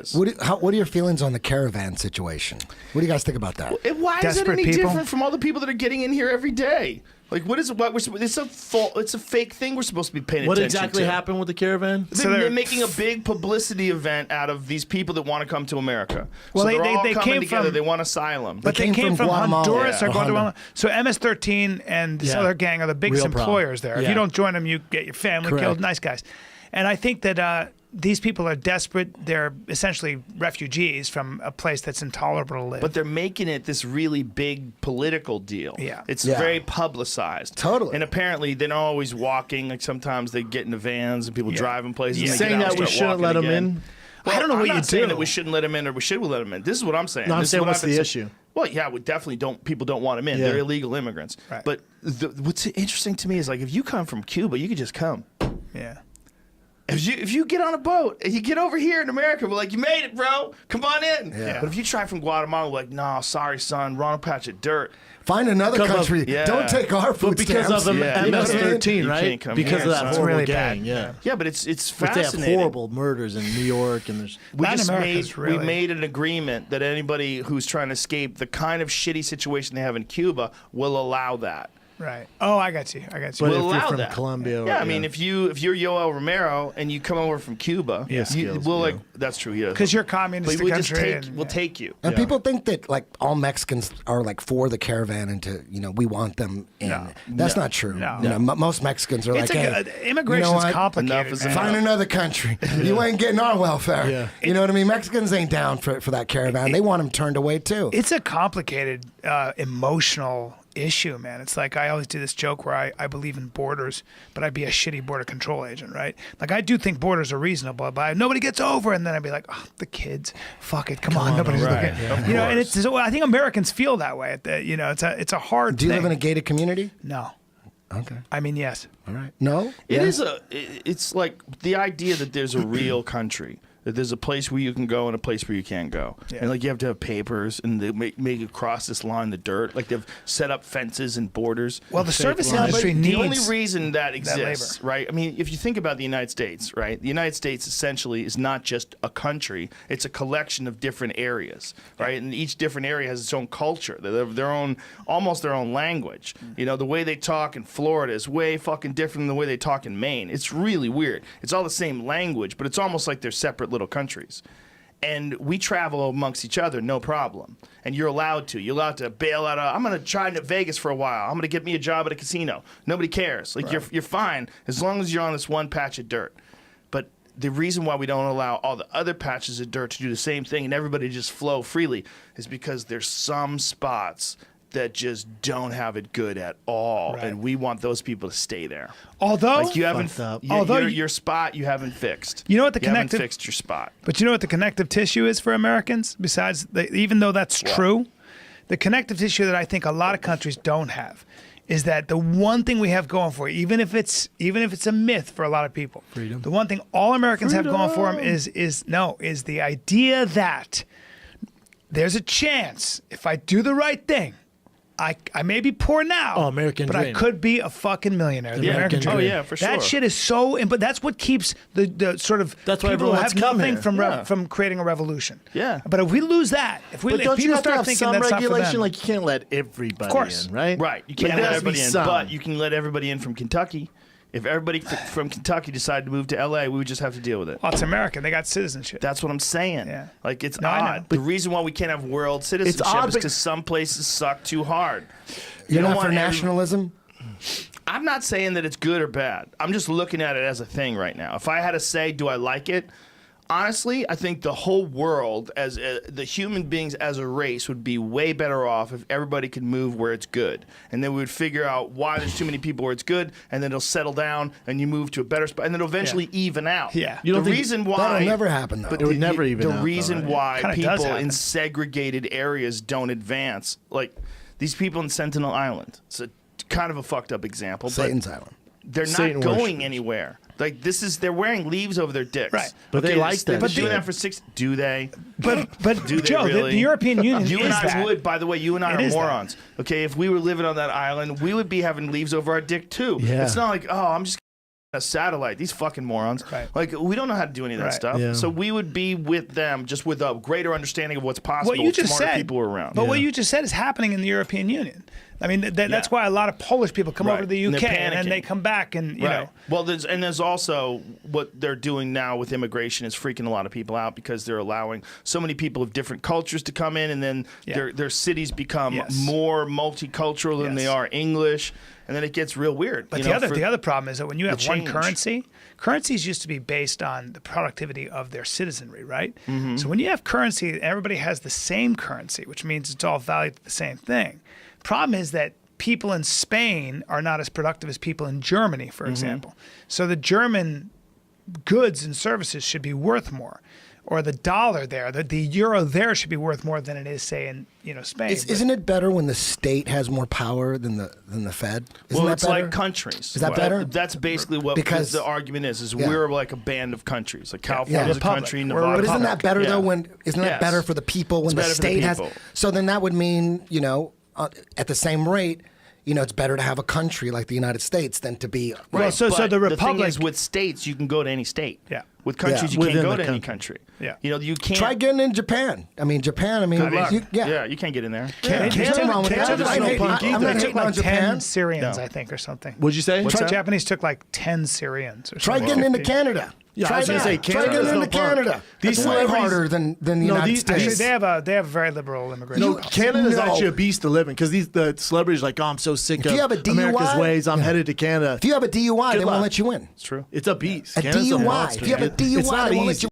What are your feelings on the Caravan situation? What do you guys think about that? Why is it any different from all the people that are getting in here every day? Like, what is it? It's a fake thing we're supposed to be paying attention to. What exactly happened with the Caravan? They're making a big publicity event out of these people that want to come to America. Well, so they're all they coming came together. from, they want asylum. But they came from Honduras or Guatemala. Yeah. So MS-13 and this other gang are the biggest employers there. If you don't join them, you get your family killed. Nice guys. And I think that these people are desperate. They're essentially refugees from a place that's intolerable to live. But they're making it this really big political deal. Yeah. It's very publicized. Totally. And apparently they're not always walking. Like sometimes they get in the vans and people drive in places. You're and saying that we shouldn't let them in? Well, I don't know what you do. I'm not saying that we shouldn't let them in or we should let them in. This is what I'm saying. No, I'm saying what's the issue? Well, yeah, we definitely don't. People don't want them in. Yeah. They're illegal immigrants. Right. But what's interesting to me is like if you come from Cuba, you could just come. Yeah. If you get on a boat and you get over here in America, we're like, you made it, bro. Come on in. Yeah. But if you try from Guatemala, we're like, no, sorry, son, wrong patch of dirt. Find another country. Don't take our food because stamps. of the Yeah. MS-13, You right? can't come Because here, of that son. horrible really gang. bad. Yeah. Yeah, but it's But they have fascinating. horrible murders in New York, and there's Latin America's we really- made an agreement that anybody who's trying to escape the kind of shitty situation they have in Cuba will allow that. Right. Oh, I got you. I got you. But We'll if you're allow from that. Colombia, Yeah, I mean, if you're Yoel Romero and you come over from Cuba, that's true. Yeah, Because you're communist But country. we'll take you. And people think that like all Mexicans are like for the Caravan and we want them in. No. That's not true. No. Most Mexicans are It's like, hey, immigration's you know what? complicated. Enough is man. Find another country. You ain't getting our welfare. Yeah. You know what I mean? Mexicans ain't down for that Caravan. They want them turned away too. It's a complicated, emotional issue, man. It's like I always do this joke where I believe in borders, but I'd be a shitty border control agent, right? Like I do think borders are reasonable, but nobody gets over, and then I'd be like, oh, the kids, fuck it, come on, nobody's right. looking. Yeah. You know, and it's I think Americans feel that way. It's a hard. Do you thing. live in a gated community? No. Okay. I mean, yes. All right. No? It's like the idea that there's a real country. That there's a place where you can go and a place where you can't go. Yeah. And like you have to have papers and they make you cross this line in the dirt. Like they've set up fences and borders. Well, the service Yeah, industry but needs the only reason that exists, labor. right? I mean, if you think about the United States, right? The United States essentially is not just a country; it's a collection of different areas, right? And each different area has its own culture, almost their own language. You know, the way they talk in Florida is way fucking different than the way they talk in Maine. It's really weird. It's all the same language, but it's almost like they're separate little countries. And we travel amongst each other, no problem. And you're allowed to. You're allowed to bail out. I'm going to try to Vegas for a while. I'm going to get me a job at a casino. Nobody cares. Like you're fine as long as you're on this one patch of dirt. But the reason why we don't allow all the other patches of dirt to do the same thing and everybody just flow freely is because there's some spots that just don't have it good at all, Right. and we want those people to stay there. Although Like you haven't, Fucked up. your spot you haven't fixed. You know what the you haven't connective- fixed your spot. But you know what the connective tissue is for Americans? Besides, even though that's true, the connective tissue that I think a lot of countries don't have is that the one thing we have going for it, even if it's a myth for a lot of people, Freedom. the one thing all Americans have going for them is the idea that there's a chance if I do the right thing, I may be poor now, American but dream. I could be a fucking millionaire. The Yeah. American Oh, dream. yeah, for sure. That shit is so, but that's what keeps the sort of That's why people who everyone have wants to come nothing here. from Yeah. from creating a revolution. Yeah. But if we lose that, if But don't you people have to start have thinking some that's not for regulation? them, Like you can't let everybody course. in, right? Right. You Like, can't there let has to be everybody in, some. but you can let everybody in from Kentucky. If everybody from Kentucky decided to move to LA, we would just have to deal with it. well, it's American. They got citizenship. That's what I'm saying. Yeah. Like, it's No, I know. odd. The reason why we can't have world citizenship odd, is but- because some places suck too hard. You're don't not for want every- nationalism? I'm not saying that it's good or bad. I'm just looking at it as a thing right now. If I had to say, do I like it? Honestly, I think the whole world, as the human beings as a race, would be way better off if everybody could move where it's good. And then we would figure out why there's too many people where it's good, and then it'll settle down, and you move to a better spot, and then it'll eventually even out. Yeah. You don't the think- reason why That'll never happen, though. But It would never even the out, though, reason right? why Kinda does people happen. in segregated areas don't advance, like these people in Sentinel Island. It's a kind of a fucked up example, Satan's but Island. they're not Satan going worshippers. anywhere. Like they're wearing leaves over their dicks. Right. But they like They've that been doing shit. that for 6. Do they? but Do they Joe, really? the European Union You is and I that. would, by the way, you and I It are is that. morons. Okay, if we were living on that island, we would be having leaves over our dick too. Yeah. It's not like, oh, I'm just a satellite. These fucking morons. Right. Like, we don't know how to do any of that Right. stuff. Yeah. So we would be with them just with a greater understanding of what's possible. What you just smarter said, people are around. But what you just said is happening in the European Union. I mean, that's why a lot of Polish people come over to the And UK they're and then panicking. they come back and you know. Well, there's also what they're doing now with immigration is freaking a lot of people out because they're allowing so many people of different cultures to come in, and then their cities become more multicultural than they are English, and then it gets real weird. But the other problem is that when you have one currency, currencies used to be based on the productivity of their citizenry, right? Mm-hmm. So when you have currency, everybody has the same currency, which means it's all valued at the same thing. Problem is that people in Spain are not as productive as people in Germany, for example. So the German goods and services should be worth more, or the dollar there, the euro there should be worth more than it is, say, in Spain. Isn't it better when the state has more power than the Fed? Isn't that it's better? like countries. Is that better? That's basically what Because- the argument is we're like a band of countries. Like California's a Republic. country, We're a Nevada. But isn't that Republic. better Yeah. though? Isn't that Yes. better for the people when It's the better for the state has? people. So then that would mean at the same rate, it's better to have a country like the United States than to be. Well, so But the thing Republic is, with states, you can go to any state. Yeah. With countries, Yeah. you can't Within go the to any country. country. Yeah. You can't. Try getting in Japan. Japan. Yeah, you can't get in there. There's nothing wrong with Canada's that. no I'm punk either. not They took hating on like 10 Japan. Syrians, No. I think, or something. What'd you say? What's that? Japanese took like 10 Syrians or Try something. getting into 50. Canada. Yeah, Try I was gonna that. say, Try Canada's getting no into punk. Canada. These It's way celebrities- harder than the No, United these- States. Actually, they have very liberal immigration. You- policy. Canada's No. actually a beast to live in because the celebrities are like, oh, I'm so sick of you have a DUI, America's ways. I'm headed to Canada. If you have a DUI, Good they won't luck. let you in. It's true. It's a beast. A Canada's DUI. monster, If you have a man. DUI, It's not they won't let easy. you